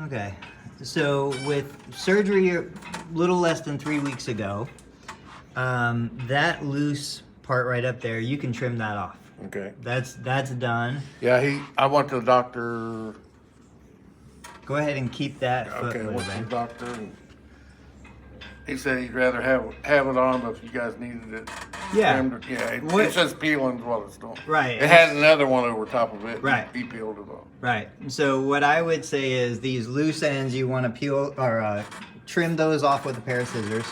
Okay. So with surgery a little less than 3 weeks ago, that loose part right up there, you can trim that off. Okay. That's done. Yeah, I went to the doctor. Go ahead and keep that foot Okay, I went to the moving. doctor, and he said he'd rather have it on, but if you guys needed it Yeah. trimmed, yeah, What- it says peeling while it's doing. Right. It has another one over top of it. Right. He peeled it off. Right. So what I would say is these loose ends, you want to peel or trim those off with a pair of scissors.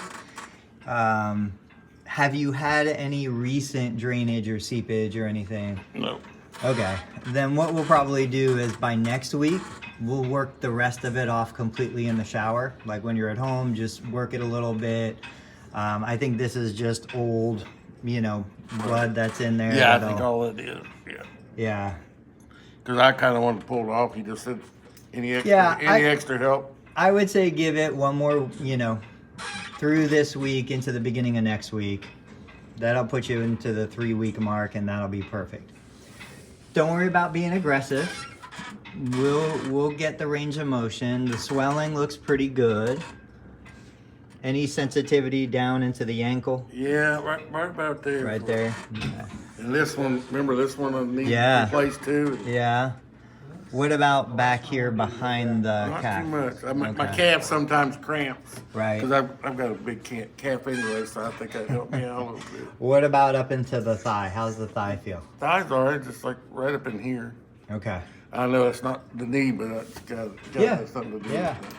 Have you had any recent drainage or seepage or anything? No. Okay. Then what we'll probably do is by next week, we'll work the rest of it off completely in the shower. Like when you're at home, just work it a little bit. I think this is just old, blood that's in there. Yeah, I think all it is. Yeah. Yeah. Because I kind of wanted to pull it off. He just said, any extra, Yeah, extra help? I would say give it one more, through this week into the beginning of next week. That'll put you into the 3-week mark, and that'll be perfect. Don't worry about being aggressive. We'll get the range of motion. The swelling looks pretty good. Any sensitivity down into the ankle? Yeah, right about there. Right there. Yeah. And this one, remember this one needs Yeah. replaced too? Yeah. What about back here behind the Not calf? too much. My Okay. calf sometimes cramps. Right. Because I've got a big calf anyway, so I think that helped me out a little bit. What about up into the thigh? How's the thigh feel? Thighs all right, just like right up in here. Okay. I know it's not the knee, but it's got Yeah. something to do Yeah. with it.